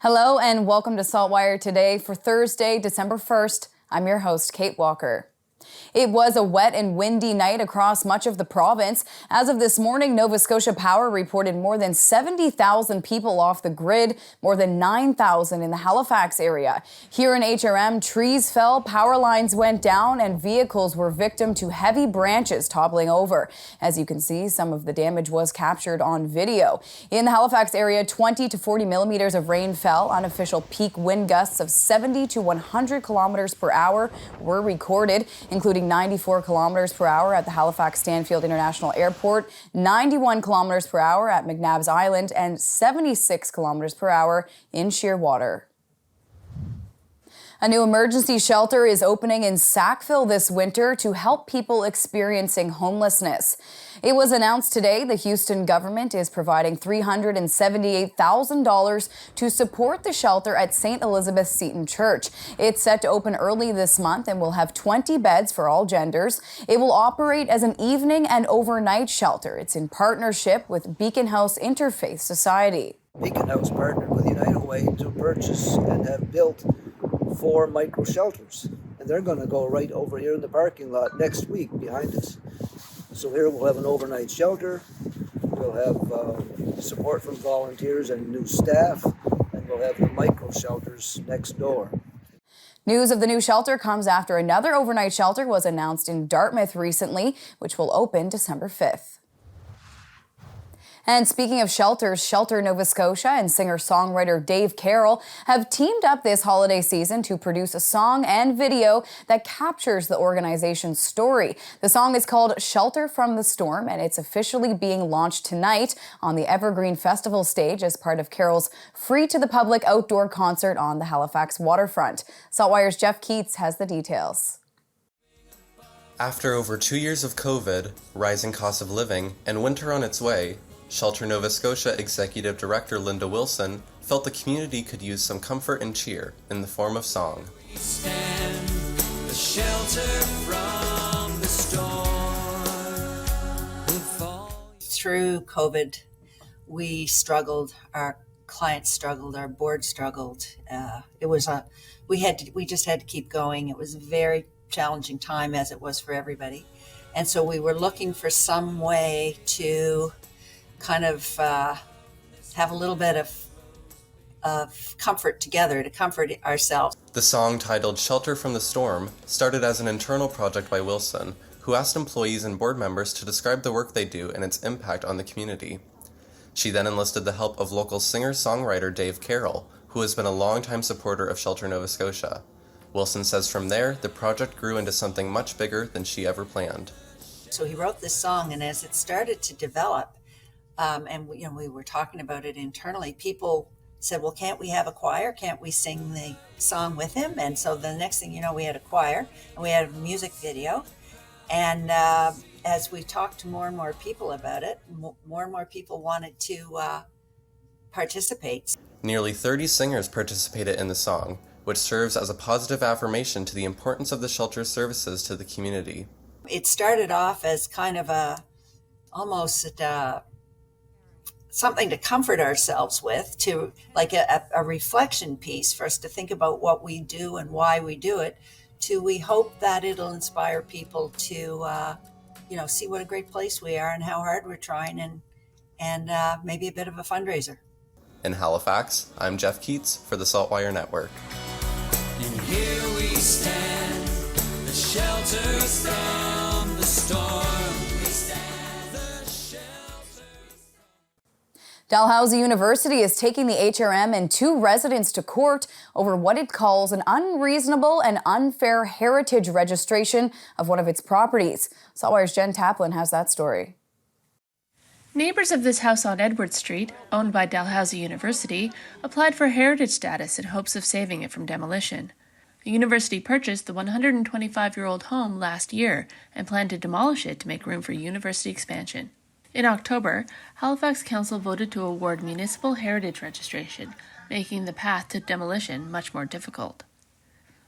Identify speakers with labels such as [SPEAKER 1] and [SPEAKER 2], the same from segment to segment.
[SPEAKER 1] Hello and welcome to SaltWire today for Thursday, December 1st. I'm your host, Kate Walker. It was a wet and windy night across much of the province. As of this morning, Nova Scotia Power reported more than 70,000 people off the grid, more than 9,000 in the Halifax area. Here in HRM, trees fell, power lines went down, and vehicles were victim to heavy branches toppling over. As you can see, some of the damage was captured on video. In the Halifax area, 20 to 40 millimeters of rain fell. Unofficial peak wind gusts of 70 to 100 kilometers per hour were recorded, including 94 kilometers per hour at the Halifax Stanfield International Airport, 91 kilometers per hour at McNabb's Island, and 76 kilometers per hour in Shearwater. A new emergency shelter is opening in Sackville this winter to help people experiencing homelessness. It was announced today the Houston government is providing $378,000 to support the shelter at St. Elizabeth Seton Church. It's set to open early this month and will have 20 beds for all genders. It will operate as an evening and overnight shelter. It's in partnership with Beacon House Interfaith Society.
[SPEAKER 2] Beacon House partnered with United Way to purchase and have built 4 micro shelters, and they're going to go right over here in the parking lot next week behind us. So here we'll have an overnight shelter, we'll have support from volunteers and new staff, and we'll have the micro shelters next door.
[SPEAKER 1] News of the new shelter comes after another overnight shelter was announced in Dartmouth recently, which will open December 5th. And speaking of shelters, Shelter Nova Scotia and singer-songwriter Dave Carroll have teamed up this holiday season to produce a song and video that captures the organization's story. The song is called Shelter from the Storm, and it's officially being launched tonight on the Evergreen Festival stage as part of Carroll's free-to-the-public outdoor concert on the Halifax waterfront. SaltWire's Jeff Keats has the details.
[SPEAKER 3] After over 2 years of COVID, rising cost of living, and winter on its way, Shelter Nova Scotia Executive Director Linda Wilson felt the community could use some comfort and cheer in the form of song.
[SPEAKER 4] We stand the shelter from the storm.
[SPEAKER 5] Through COVID, we struggled, our clients struggled, our board struggled. We just had to keep going. It was a very challenging time, as it was for everybody. And so we were looking for some way to kind of have a little bit of comfort together, to comfort ourselves.
[SPEAKER 3] The song, titled Shelter from the Storm, started as an internal project by Wilson, who asked employees and board members to describe the work they do and its impact on the community. She then enlisted the help of local singer-songwriter Dave Carroll, who has been a longtime supporter of Shelter Nova Scotia. Wilson says from there, the project grew into something much bigger than she ever planned.
[SPEAKER 5] So he wrote this song, and as it started to develop, and we were talking about it internally, people said, well, can't we have a choir? Can't we sing the song with him? And so the next thing you know, we had a choir and we had a music video. And as we talked to more and more people about it, more and more people wanted to participate.
[SPEAKER 3] Nearly 30 singers participated in the song, which serves as a positive affirmation to the importance of the shelter's services to the community.
[SPEAKER 5] It started off as kind of almost something to comfort ourselves with, to like a reflection piece for us to think about what we do and why we do it, to we hope that it'll inspire people to see what a great place we are and how hard we're trying, and maybe a bit of a fundraiser.
[SPEAKER 3] In Halifax, I'm Jeff Keats for the SaltWire Network.
[SPEAKER 4] And here we stand, the shelter from the storm.
[SPEAKER 1] Dalhousie University is taking the HRM and 2 residents to court over what it calls an unreasonable and unfair heritage registration of one of its properties. SaltWire's Jen Taplin has that story.
[SPEAKER 6] Neighbors of this house on Edward Street, owned by Dalhousie University, applied for heritage status in hopes of saving it from demolition. The university purchased the 125-year-old home last year and planned to demolish it to make room for university expansion. In October, Halifax Council voted to award municipal heritage registration, making the path to demolition much more difficult.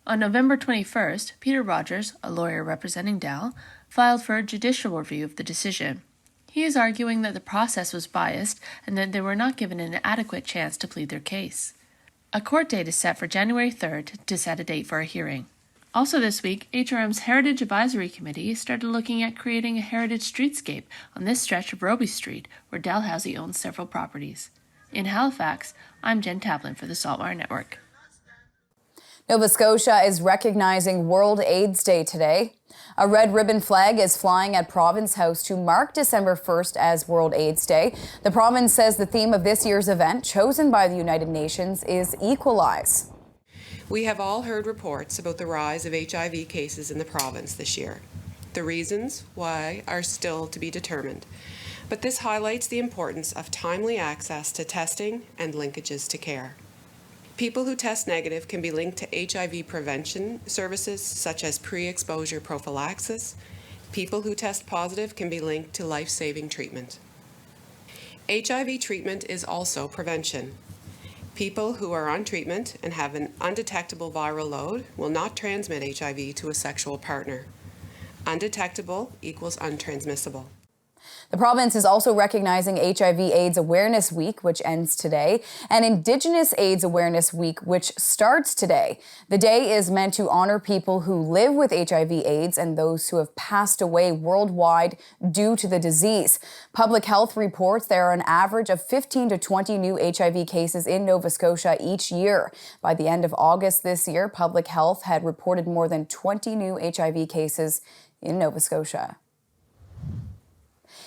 [SPEAKER 6] On November 21st, Peter Rogers, a lawyer representing Dal, filed for a judicial review of the decision. He is arguing that the process was biased and that they were not given an adequate chance to plead their case. A court date is set for January 3rd to set a date for a hearing. Also this week, HRM's Heritage Advisory Committee started looking at creating a heritage streetscape on this stretch of Roby Street, where Dalhousie owns several properties. In Halifax, I'm Jen Taplin for the SaltWire Network.
[SPEAKER 1] Nova Scotia is recognizing World AIDS Day today. A red ribbon flag is flying at Province House to mark December 1st as World AIDS Day. The province says the theme of this year's event, chosen by the United Nations, is Equalize.
[SPEAKER 7] We have all heard reports about the rise of HIV cases in the province this year. The reasons why are still to be determined, but this highlights the importance of timely access to testing and linkages to care. People who test negative can be linked to HIV prevention services such as pre-exposure prophylaxis. People who test positive can be linked to life-saving treatment. HIV treatment is also prevention. People who are on treatment and have an undetectable viral load will not transmit HIV to a sexual partner. Undetectable equals untransmissible.
[SPEAKER 1] The province is also recognizing HIV/AIDS Awareness Week, which ends today, and Indigenous AIDS Awareness Week, which starts today. The day is meant to honor people who live with HIV/AIDS and those who have passed away worldwide due to the disease. Public Health reports there are an average of 15 to 20 new HIV cases in Nova Scotia each year. By the end of August this year, Public Health had reported more than 20 new HIV cases in Nova Scotia.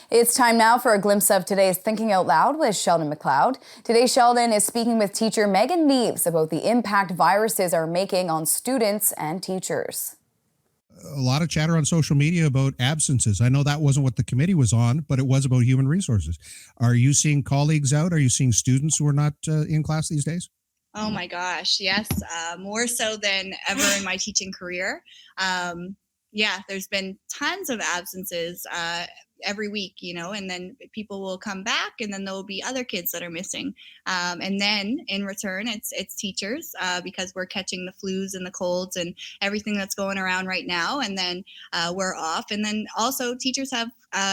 [SPEAKER 1] It's time now for a glimpse of today's Thinking Out Loud with Sheldon McLeod. Today, Sheldon is speaking with teacher Megan Neves about the impact viruses are making on students and teachers.
[SPEAKER 8] A lot of chatter on social media about absences. I know that wasn't what the committee was on, but it was about human resources. Are you seeing colleagues out? Are you seeing students who are not in class these days?
[SPEAKER 9] Oh my gosh, yes, more so than ever in my teaching career. Yeah, there's been tons of absences every week, and then people will come back, and then there will be other kids that are missing. And then in return, it's teachers because we're catching the flus and the colds and everything that's going around right now. And then we're off. And then also teachers have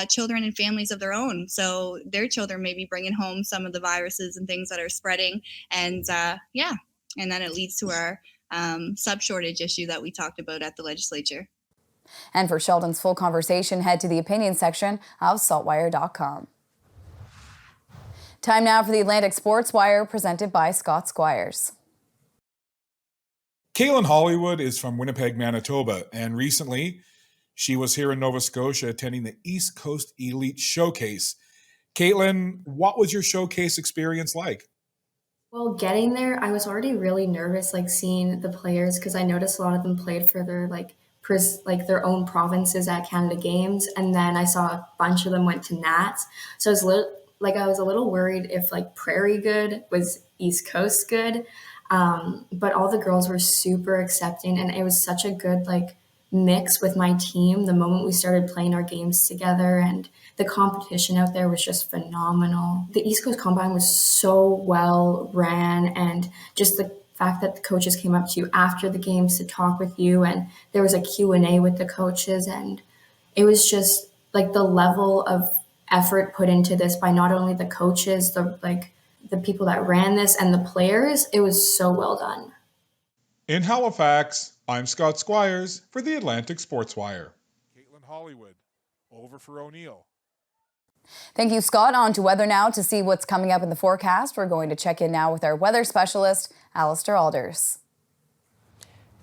[SPEAKER 9] children and families of their own. So their children may be bringing home some of the viruses and things that are spreading. And and then it leads to our sub shortage issue that we talked about at the legislature.
[SPEAKER 1] And for Sheldon's full conversation, head to the opinion section of saltwire.com. Time now for the Atlantic Sports Wire, presented by Scott Squires.
[SPEAKER 10] Caitlin Hollywood is from Winnipeg, Manitoba, and recently she was here in Nova Scotia attending the East Coast Elite Showcase. Caitlin, what was your showcase experience like?
[SPEAKER 11] Well, getting there, I was already really nervous, seeing the players, because I noticed a lot of them played for their their own provinces at Canada Games, and then I saw a bunch of them went to Nats. So I was a little worried if Prairie good was East Coast good, but all the girls were super accepting, and it was such a good mix with my team the moment we started playing our games together, and the competition out there was just phenomenal. The East Coast Combine was so well ran, and just the fact that the coaches came up to you after the games to talk with you, and there was a Q&A with the coaches, and it was just the level of effort put into this by not only the coaches, the people that ran this and the players. It was so well done.
[SPEAKER 10] In Halifax, I'm Scott Squires for the Atlantic Sports Wire. Caitlin Hollywood, over for O'Neill.
[SPEAKER 1] Thank you, Scott. On to weather now to see what's coming up in the forecast. We're going to check in now with our weather specialist, Alistair Alders.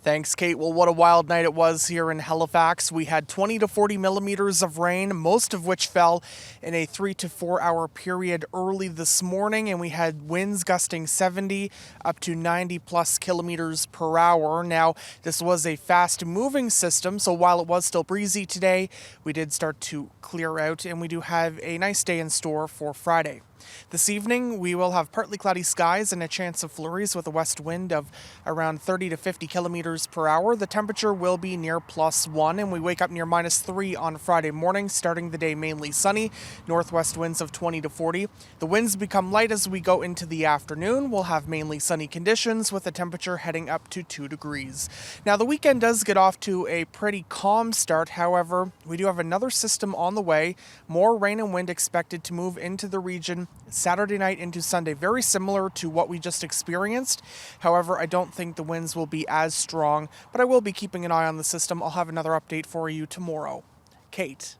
[SPEAKER 12] Thanks, Kate. Well, what a wild night it was here in Halifax. We had 20 to 40 millimeters of rain, most of which fell in a 3 to 4 hour period early this morning, and we had winds gusting 70 up to 90 plus kilometers per hour. Now, this was a fast moving system, so while it was still breezy today, we did start to clear out, and we do have a nice day in store for Friday. This evening, we will have partly cloudy skies and a chance of flurries with a west wind of around 30 to 50 kilometers per hour. The temperature will be near +1, and we wake up near -3 on Friday morning, starting the day mainly sunny, northwest winds of 20 to 40. The winds become light as we go into the afternoon. We'll have mainly sunny conditions with the temperature heading up to 2 degrees. Now, the weekend does get off to a pretty calm start. However, we do have another system on the way. More rain and wind expected to move into the region Saturday night into Sunday, very similar to what we just experienced. However, I don't think the winds will be as strong, but I will be keeping an eye on the system. I'll have another update for you tomorrow. Kate.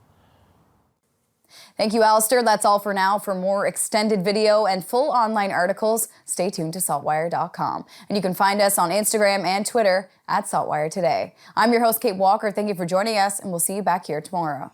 [SPEAKER 1] Thank you, Alistair. That's all for now. For more extended video and full online articles, stay tuned to saltwire.com. And you can find us on Instagram and Twitter at SaltWire Today. I'm your host, Kate Walker. Thank you for joining us, and we'll see you back here tomorrow.